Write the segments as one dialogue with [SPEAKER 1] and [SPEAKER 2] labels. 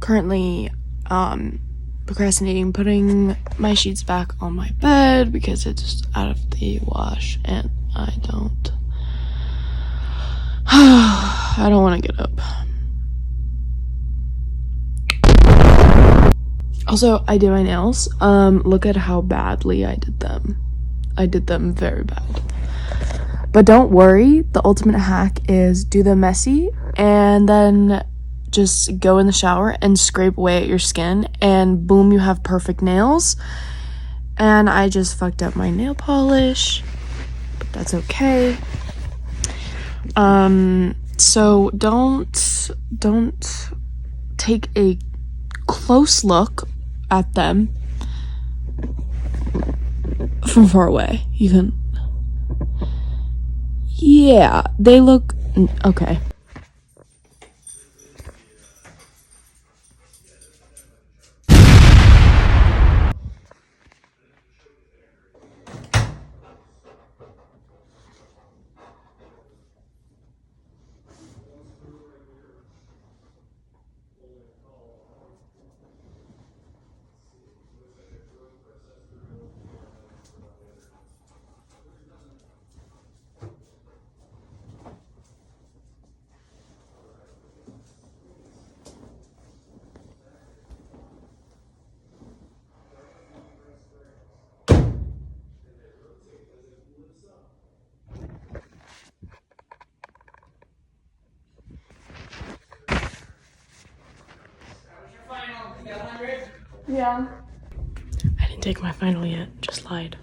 [SPEAKER 1] currently procrastinating putting my sheets back on my bed because it's just out of the wash and I don't want to get up. Also, I did my nails. Look at how badly I did them. I did them very bad. But don't worry, the ultimate hack is do them messy and then just go in the shower and scrape away at your skin and boom, you have perfect nails. And I just fucked up my nail polish, but that's okay. So don't take a close look at them from far away. You can, yeah, they look okay. Yeah. I didn't take my final yet, just lied.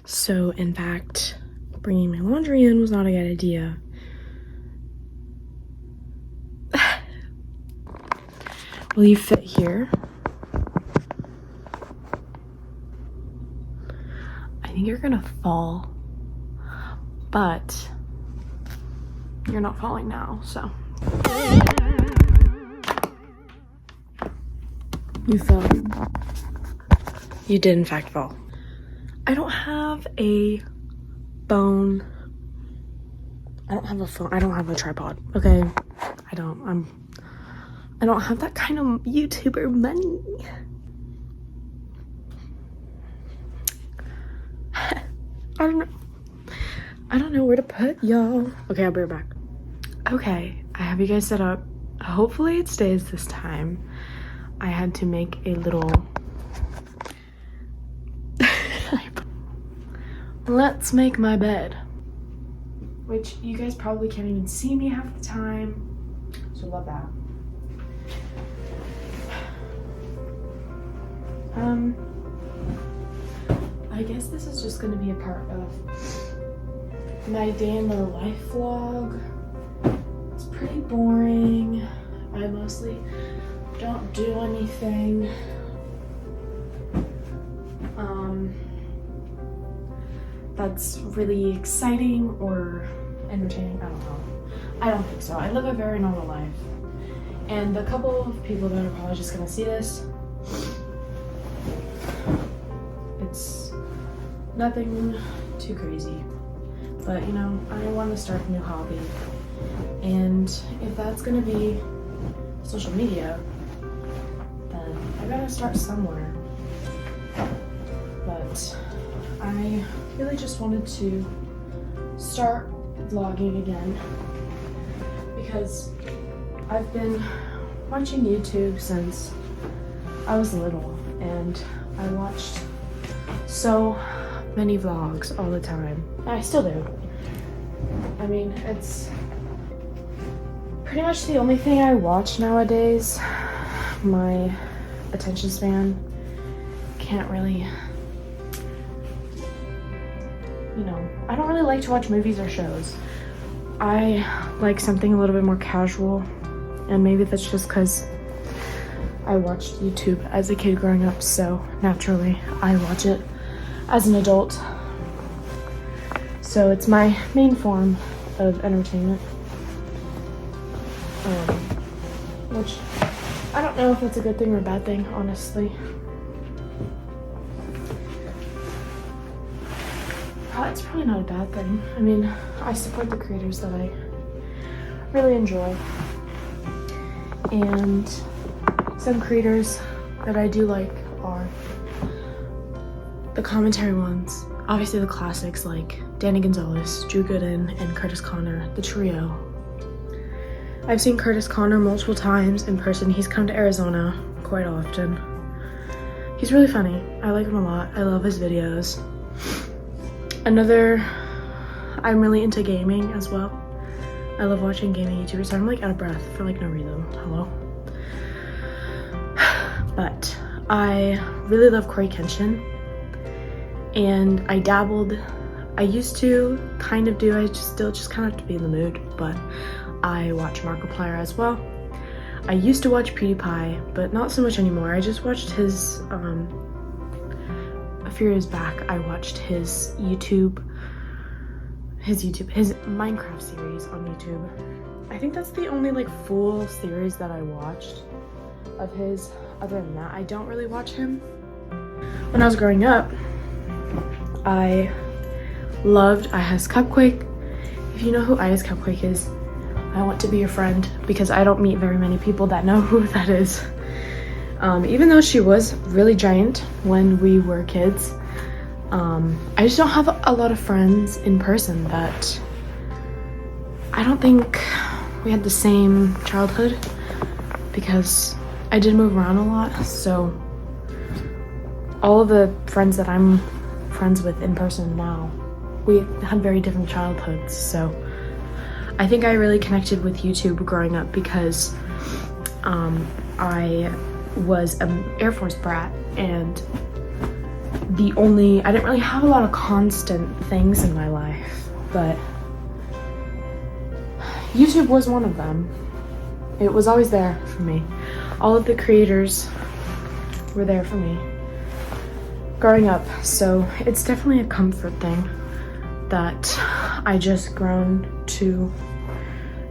[SPEAKER 1] So, in fact, bringing my laundry in was not a good idea. Will you fit here? I think you're gonna fall, but you're not falling now, so. You fell. You did in fact fall. I don't have a phone. I don't have a phone. I don't have a tripod. Okay. I don't have that kind of YouTuber money. I don't know where to put y'all. Okay, I'll be right back. Okay, I have you guys set up. Hopefully it stays this time. I had to make a little let's make my bed, which you guys probably can't even see me half the time, so love that. I guess this is just gonna be a part of my day in the life vlog. It's pretty boring. I mostly don't do anything. That's really exciting or entertaining. I don't know. I don't think so. I live a very normal life. And the couple of people that are probably just gonna see this, it's nothing too crazy. But you know, I want to start a new hobby. And if that's gonna be social media, then I gotta start somewhere. But I really just wanted to start vlogging again because I've been watching YouTube since I was little and I watched so many vlogs all the time. I still do. I mean, it's pretty much the only thing I watch nowadays. My attention span can't really, you know, I don't really like to watch movies or shows. I like something a little bit more casual, and maybe that's just because I watched YouTube as a kid growing up, so naturally I watch it as an adult. So it's my main form of entertainment, which I don't know if it's a good thing or a bad thing, honestly. It's probably not a bad thing. I mean, I support the creators that I really enjoy. And some creators that I do like are the commentary ones. Obviously the classics like Danny Gonzalez, Drew Gooden, and Curtis Connor, the trio. I've seen Curtis Connor multiple times in person. He's come to Arizona quite often. He's really funny. I like him a lot. I love his videos. I'm really into gaming as well. I love watching gaming YouTubers. I'm like out of breath for like no reason. Hello? But I really love Corey Kenshin. And I used to kind of do, I still just kind of have to be in the mood, but I watch Markiplier as well. I used to watch PewDiePie, but not so much anymore. I just watched his, a few years back, I watched his Minecraft series on YouTube. I think that's the only like full series that I watched of his. Other than that, I don't really watch him. When I was growing up, I loved IS Cupquake. If you know who IS Cupquake is, I want to be your friend, because I don't meet very many people that know who that is. Even though she was really giant when we were kids, I just don't have a lot of friends in person that I don't think we had the same childhood, because I did move around a lot. So all of the friends that I'm friends with in person now, we had very different childhoods. So I think I really connected with YouTube growing up because I was an Air Force brat, and I didn't really have a lot of constant things in my life, but YouTube was one of them. It was always there for me. All of the creators were there for me growing up, so it's definitely a comfort thing that I just grown to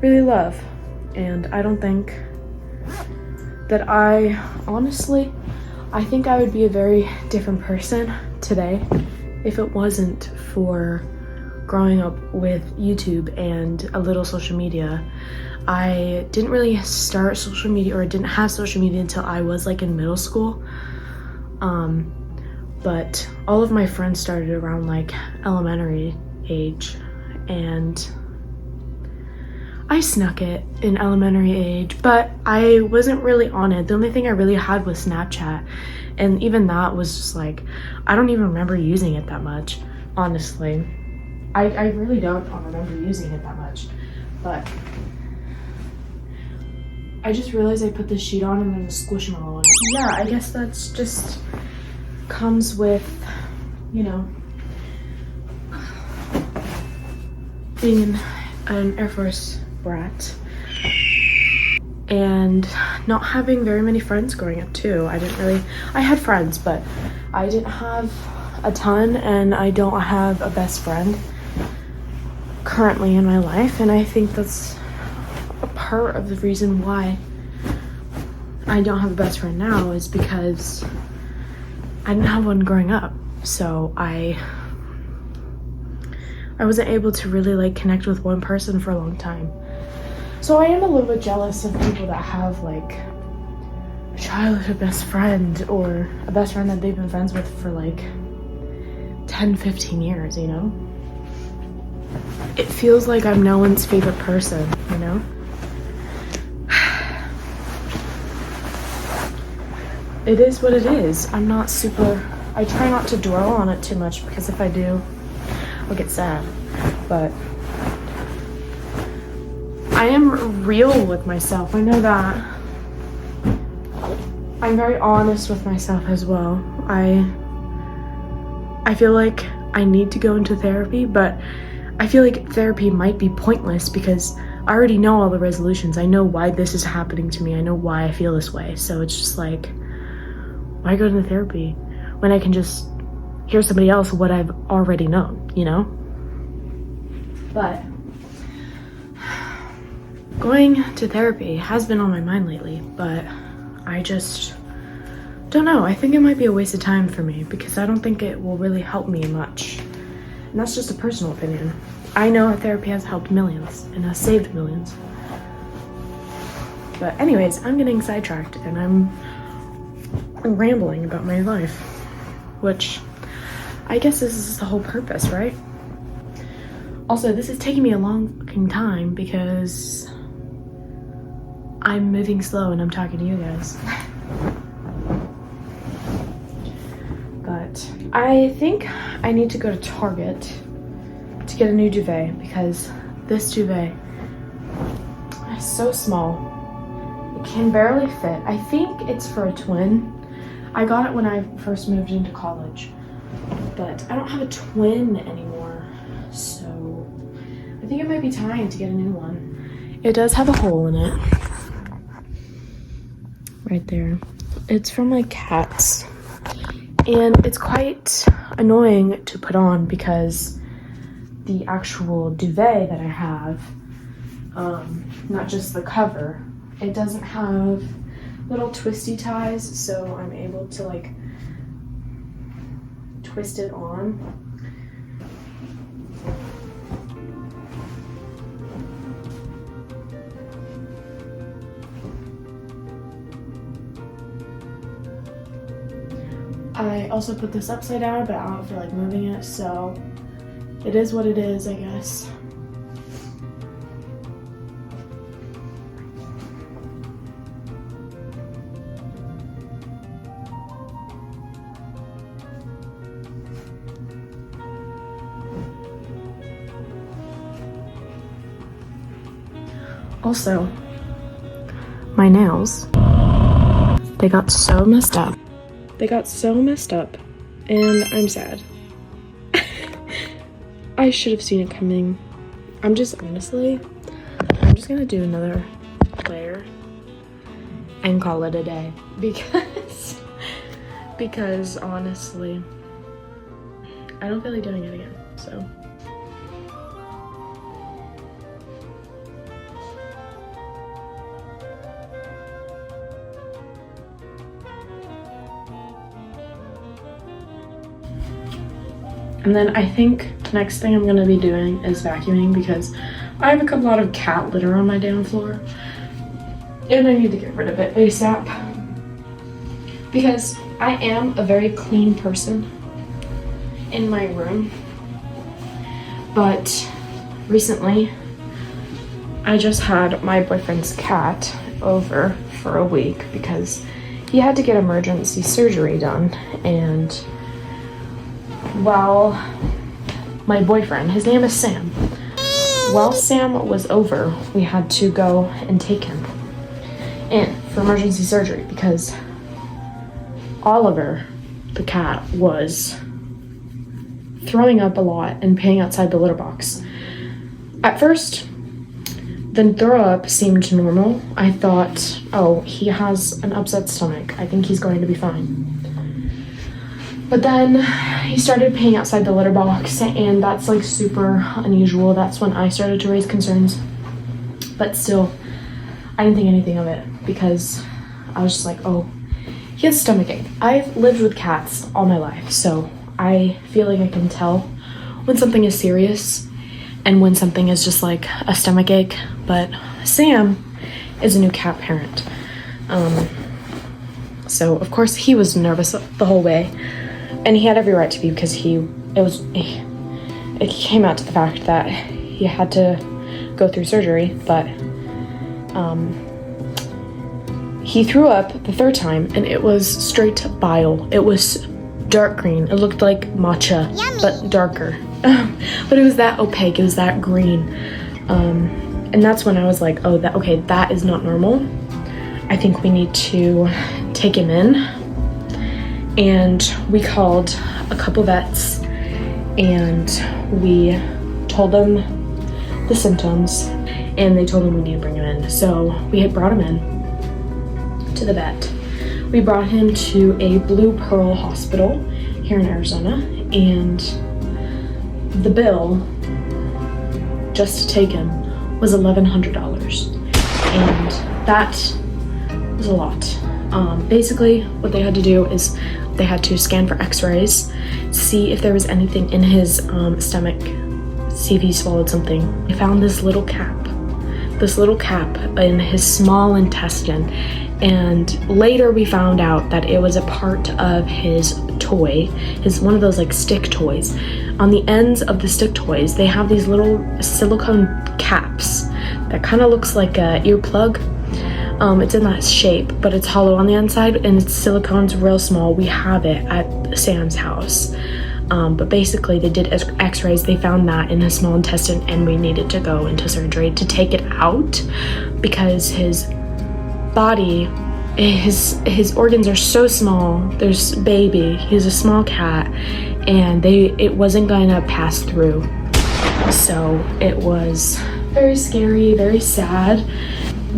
[SPEAKER 1] really love. And I don't think that I think I would be a very different person today if it wasn't for growing up with YouTube and a little social media. I didn't really start social media, or didn't have social media until I was like in middle school. But all of my friends started around like elementary age, and I snuck it in elementary age, but I wasn't really on it. The only thing I really had was Snapchat, and even that was just like, I don't even remember using it that much, honestly. I really don't remember using it that much, but I just realized I put the sheet on and then a squishmallow on it. Yeah, I guess that's just comes with, you know, being an Air Force brat and not having very many friends growing up too. I had friends, but I didn't have a ton, and I don't have a best friend currently in my life, and I think that's a part of the reason why I don't have a best friend now, is because I didn't have one growing up. So I wasn't able to really like connect with one person for a long time. So I am a little bit jealous of people that have like a childhood best friend, or a best friend that they've been friends with for like 10-15 years, you know? It feels like I'm no one's favorite person, you know? It is what it is. I try not to dwell on it too much, because if I do, I'll get sad. But I am real with myself. I know that. I'm very honest with myself as well. I feel like I need to go into therapy, but I feel like therapy might be pointless because I already know all the resolutions. I know why this is happening to me. I know why I feel this way. So it's just like, why go to therapy when I can just hear somebody else what I've already known, you know? But going to therapy has been on my mind lately, but I just don't know. I think it might be a waste of time for me, because I don't think it will really help me much. And that's just a personal opinion. I know therapy has helped millions and has saved millions. But anyways, I'm getting sidetracked and I'm rambling about my life, which I guess this is the whole purpose, right? Also, this is taking me a long fucking time because I'm moving slow and I'm talking to you guys. But I think I need to go to Target to get a new duvet because this duvet is so small. It can barely fit. I think it's for a twin. I got it when I first moved into college, but I don't have a twin anymore, so I think it might be time to get a new one. It does have a hole in it. Right there. It's from my cats. And it's quite annoying to put on because the actual duvet that I have, not just the cover, it doesn't have little twisty ties, so I'm able to like twist it on. I also put this upside down, but I don't feel like moving it, so it is what it is, I guess. Also, my nails, they got so messed up. They got so messed up, and I'm sad. I should have seen it coming. I'm just gonna do another layer and call it a day because honestly, I don't feel like doing it again, so. And then I think the next thing I'm gonna be doing is vacuuming because I have a lot of cat litter on my damn floor. And I need to get rid of it ASAP. Because I am a very clean person in my room. But recently, I just had my boyfriend's cat over for a week because he had to get emergency surgery done, and while my boyfriend, his name is Sam, while Sam was over, we had to go and take him in for emergency surgery because Oliver, the cat, was throwing up a lot and peeing outside the litter box. At first, the throw up seemed normal. I thought, oh, he has an upset stomach. I think he's going to be fine. But then he started peeing outside the litter box, and that's like super unusual. That's when I started to raise concerns. But still, I didn't think anything of it because I was just like, oh, he has a stomach ache. I've lived with cats all my life, so I feel like I can tell when something is serious and when something is just like a stomach ache. But Sam is a new cat parent. So of course he was nervous the whole way. And he had every right to be because it came out to the fact that he had to go through surgery, but he threw up the third time and it was straight bile. It was dark green. It looked like matcha, but darker. But it was that opaque, it was that green. And that's when I was like, oh, that is not normal. I think we need to take him in. And we called a couple vets and we told them the symptoms and they told him we need to bring him in. So we had brought him in to the vet. We brought him to a Blue Pearl hospital here in Arizona, and the bill just to take him was $1,100, and that was a lot. Basically what they had to do is they had to scan for x-rays, see if there was anything in his stomach, see if he swallowed something. They found this little cap this little cap in his small intestine, and later we found out that it was a part of his toy, one of those like stick toys. On the ends of the stick toys, they have these little silicone caps that kind of looks like a earplug. It's in that shape, but it's hollow on the inside, and its silicone's real small. We have it at Sam's house. But basically they did x-rays, they found that in his small intestine, and we needed to go into surgery to take it out because his body, his organs are so small. There's baby, he's a small cat, and it wasn't gonna pass through. So it was very scary, very sad.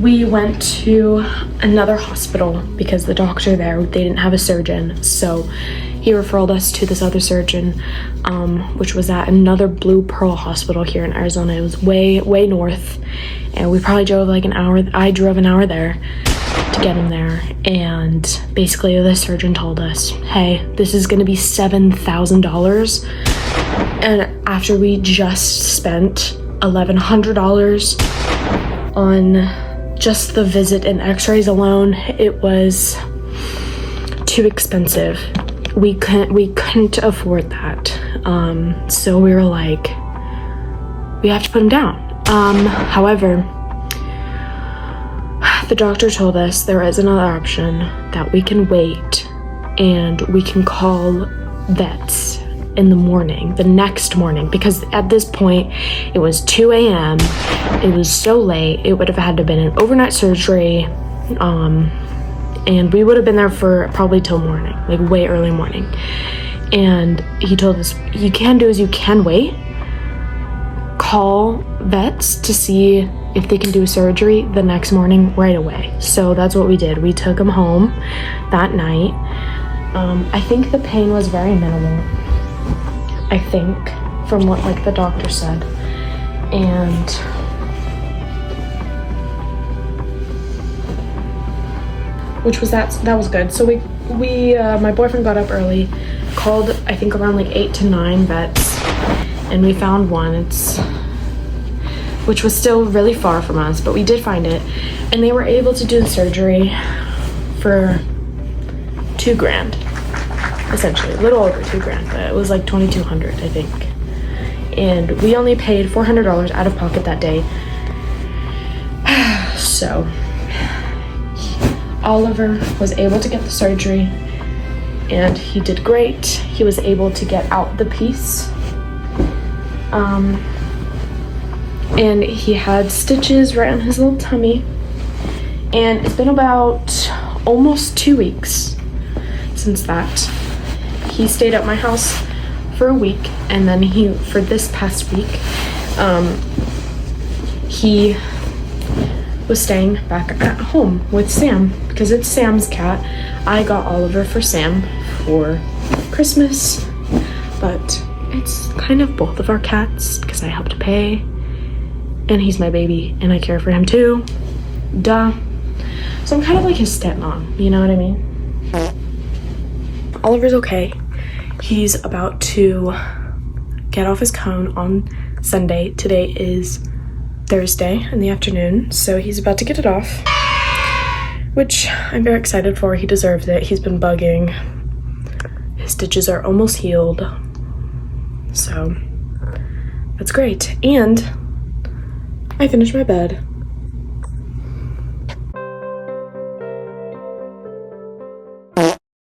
[SPEAKER 1] We went to another hospital because the doctor there, they didn't have a surgeon, so he referred us to this other surgeon, which was at another Blue Pearl hospital here in Arizona. It was way north, and we probably drove like an hour. I drove an hour there to get him there, and basically the surgeon told us, hey, this is gonna be $7,000, and after we just spent $1,100 on just the visit and x-rays alone, it was too expensive. We couldn't afford that. So we were like, we have to put him down. However, the doctor told us there is another option, that we can wait and we can call vets in the morning, the next morning, because at this point it was 2 a.m. It was so late. It would have had to have been an overnight surgery, and we would have been there for probably till morning, like way early morning. And he told us, you can do is you can wait, call vets to see if they can do surgery the next morning right away. So that's what we did. We took him home that night. I think the pain was very minimal, I think, from what like the doctor said. And which was that was good. So we my boyfriend got up early, called I think around like 8 to 9 vets, and we found one, which was still really far from us, but we did find it, and they were able to do the surgery for $2,000, essentially, a little over $2,000, but it was like $2,200, I think. And we only paid $400 out of pocket that day. So Oliver was able to get the surgery, and he did great. He was able to get out the piece. And he had stitches right on his little tummy. And it's been about almost 2 weeks since that. He stayed at my house for a week, and then for this past week, he was staying back at home with Sam because it's Sam's cat. I got Oliver for Sam for Christmas, but it's kind of both of our cats because I helped pay, and he's my baby and I care for him too. Duh. So I'm kind of like his stepmom, you know what I mean? Oliver's okay. He's about to get off his cone on Sunday. Today is Thursday in the afternoon, so he's about to get it off, which I'm very excited for. He deserves it. He's been bugging. His stitches are almost healed, so that's great. And I finished my bed.